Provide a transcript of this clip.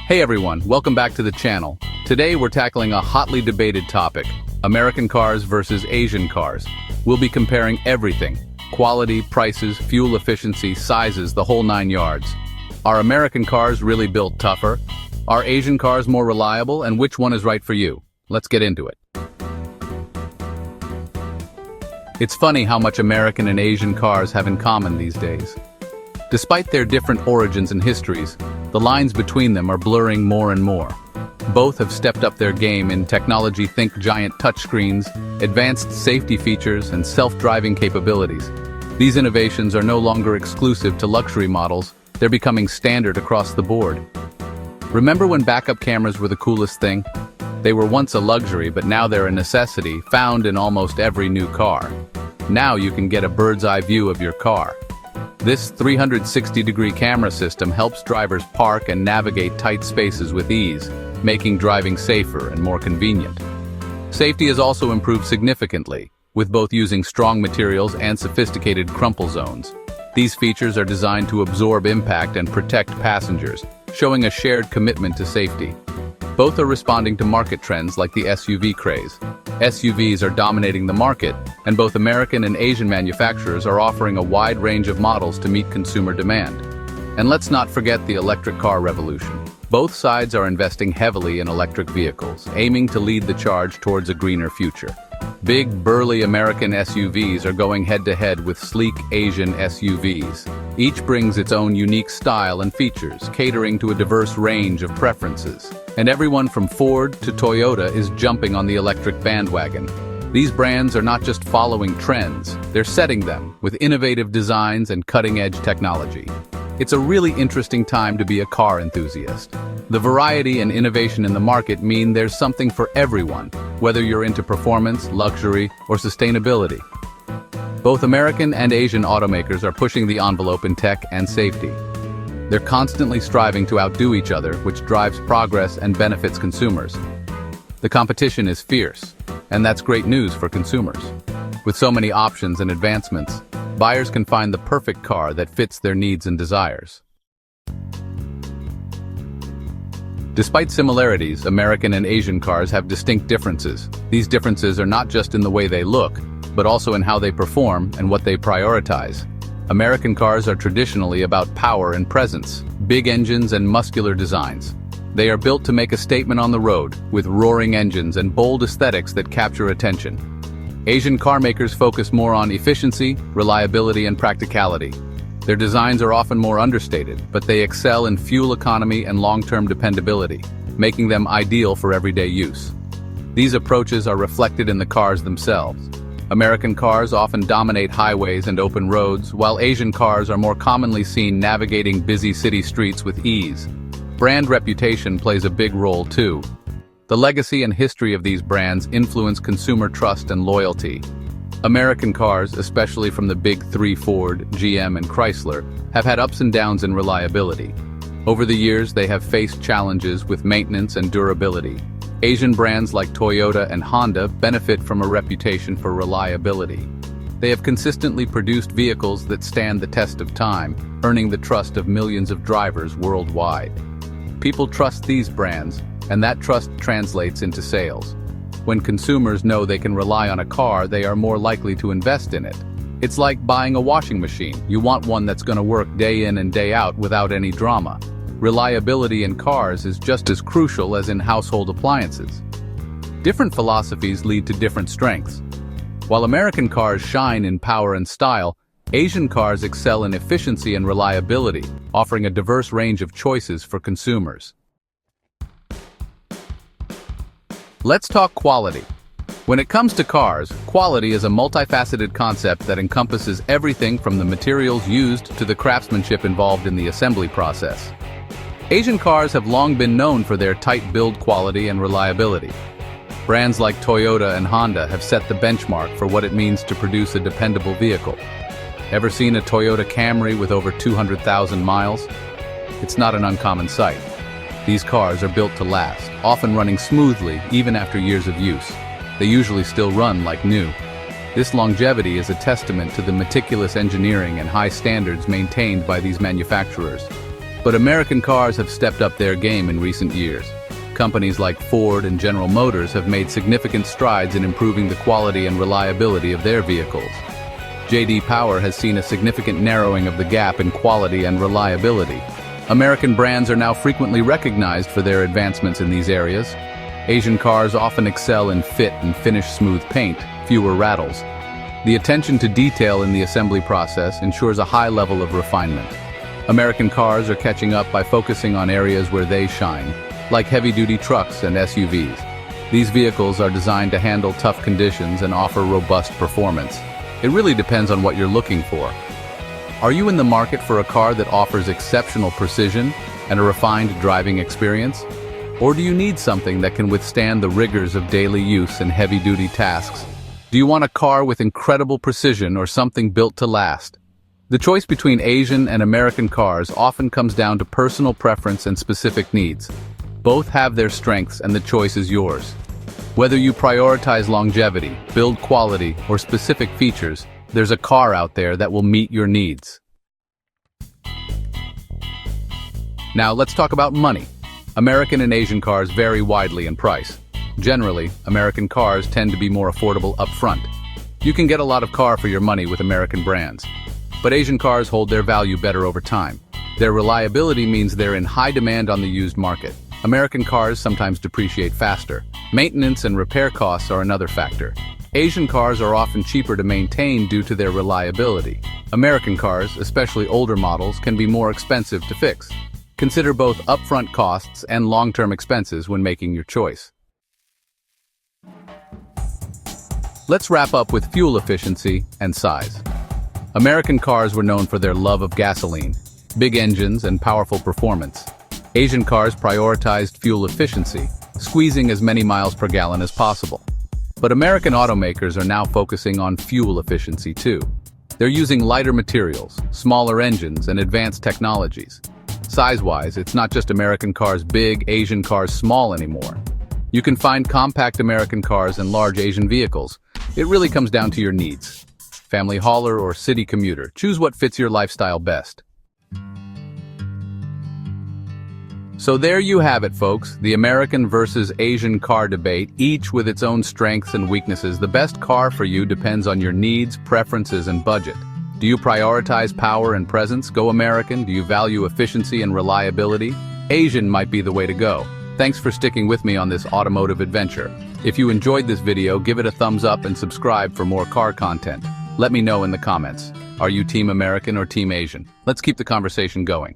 Hey everyone, welcome back to the channel. Today we're tackling a hotly debated topic, American cars versus Asian cars. We'll be comparing everything, quality, prices, fuel efficiency, sizes, the whole 9 yards. Are American cars really built tougher? Are Asian cars more reliable, and which one is right for you? Let's get into it. It's funny how much American and Asian cars have in common these days. Despite their different origins and histories, the lines between them are blurring more and more. Both have stepped up their game in technology. Think giant touchscreens, advanced safety features, and self-driving capabilities. These innovations are no longer exclusive to luxury models, they're becoming standard across the board. Remember when backup cameras were the coolest thing? They were once a luxury, but now they're a necessity, found in almost every new car. Now you can get a bird's-eye view of your car. This 360-degree camera system helps drivers park and navigate tight spaces with ease, making driving safer and more convenient. Safety has also improved significantly, with both using strong materials and sophisticated crumple zones. These features are designed to absorb impact and protect passengers, showing a shared commitment to safety. Both are responding to market trends like the SUV craze. SUVs are dominating the market, and both American and Asian manufacturers are offering a wide range of models to meet consumer demand. And let's not forget the electric car revolution. Both sides are investing heavily in electric vehicles, aiming to lead the charge towards a greener future. Big, burly American SUVs are going head-to-head with sleek Asian SUVs. Each brings its own unique style and features, catering to a diverse range of preferences. And everyone from Ford to Toyota is jumping on the electric bandwagon. These brands are not just following trends, they're setting them with innovative designs and cutting-edge technology. It's a really interesting time to be a car enthusiast. The variety and innovation in the market mean there's something for everyone, whether you're into performance, luxury, or sustainability. Both American and Asian automakers are pushing the envelope in tech and safety. They're constantly striving to outdo each other, which drives progress and benefits consumers. The competition is fierce, and that's great news for consumers. With so many options and advancements, buyers can find the perfect car that fits their needs and desires. Despite similarities, American and Asian cars have distinct differences. These differences are not just in the way they look, but also in how they perform and what they prioritize. American cars are traditionally about power and presence, big engines and muscular designs. They are built to make a statement on the road, with roaring engines and bold aesthetics that capture attention. Asian car makers focus more on efficiency, reliability, and practicality. Their designs are often more understated, but they excel in fuel economy and long-term dependability, making them ideal for everyday use. These approaches are reflected in the cars themselves. American cars often dominate highways and open roads, while Asian cars are more commonly seen navigating busy city streets with ease. Brand reputation plays a big role too. The legacy and history of these brands influence consumer trust and loyalty. American cars, especially from the big three Ford, GM, and Chrysler, have had ups and downs in reliability. Over the years, they have faced challenges with maintenance and durability. Asian brands like Toyota and Honda benefit from a reputation for reliability. They have consistently produced vehicles that stand the test of time, earning the trust of millions of drivers worldwide. People trust these brands, and that trust translates into sales. When consumers know they can rely on a car, they are more likely to invest in it. It's like buying a washing machine. You want one that's going to work day in and day out without any drama. Reliability in cars is just as crucial as in household appliances. Different philosophies lead to different strengths. While American cars shine in power and style, Asian cars excel in efficiency and reliability, offering a diverse range of choices for consumers. Let's talk quality. When it comes to cars, quality is a multifaceted concept that encompasses everything from the materials used to the craftsmanship involved in the assembly process. Asian cars have long been known for their tight build quality and reliability. Brands like Toyota and Honda have set the benchmark for what it means to produce a dependable vehicle. Ever seen a Toyota Camry with over 200,000 miles? It's not an uncommon sight. These cars are built to last, often running smoothly even after years of use. They usually still run like new. This longevity is a testament to the meticulous engineering and high standards maintained by these manufacturers. But American cars have stepped up their game in recent years. Companies like Ford and General Motors have made significant strides in improving the quality and reliability of their vehicles. J.D. Power has seen a significant narrowing of the gap in quality and reliability. American brands are now frequently recognized for their advancements in these areas. Asian cars often excel in fit and finish smooth paint, fewer rattles. The attention to detail in the assembly process ensures a high level of refinement. American cars are catching up by focusing on areas where they shine, like heavy-duty trucks and SUVs. These vehicles are designed to handle tough conditions and offer robust performance. It really depends on what you're looking for. Are you in the market for a car that offers exceptional precision and a refined driving experience? Or do you need something that can withstand the rigors of daily use and heavy-duty tasks? Do you want a car with incredible precision or something built to last? The choice between Asian and American cars often comes down to personal preference and specific needs. Both have their strengths and the choice is yours. Whether you prioritize longevity, build quality, or specific features, there's a car out there that will meet your needs. Now let's talk about money. American and Asian cars vary widely in price. Generally, American cars tend to be more affordable up front. You can get a lot of car for your money with American brands. But Asian cars hold their value better over time. Their reliability means they're in high demand on the used market. American cars sometimes depreciate faster. Maintenance and repair costs are another factor. Asian cars are often cheaper to maintain due to their reliability. American cars, especially older models, can be more expensive to fix. Consider both upfront costs and long-term expenses when making your choice. Let's wrap up with fuel efficiency and size. American cars were known for their love of gasoline, big engines, and powerful performance. Asian cars prioritized fuel efficiency, squeezing as many miles per gallon as possible. But American automakers are now focusing on fuel efficiency too. They're using lighter materials, smaller engines, and advanced technologies. Size-wise, it's not just American cars big, Asian cars small anymore. You can find compact American cars and large Asian vehicles. It really comes down to your needs. Family hauler or city commuter, choose what fits your lifestyle best. So there you have it, folks, the American versus Asian car debate, each with its own strengths and weaknesses. The best car for you depends on your needs, preferences, and budget. Do you prioritize power and presence? Go American. Do you value efficiency and reliability? Asian might be the way to go. Thanks for sticking with me on this automotive adventure. If you enjoyed this video, give it a thumbs up and subscribe for more car content. Let me know in the comments. Are you Team American or Team Asian? Let's keep the conversation going.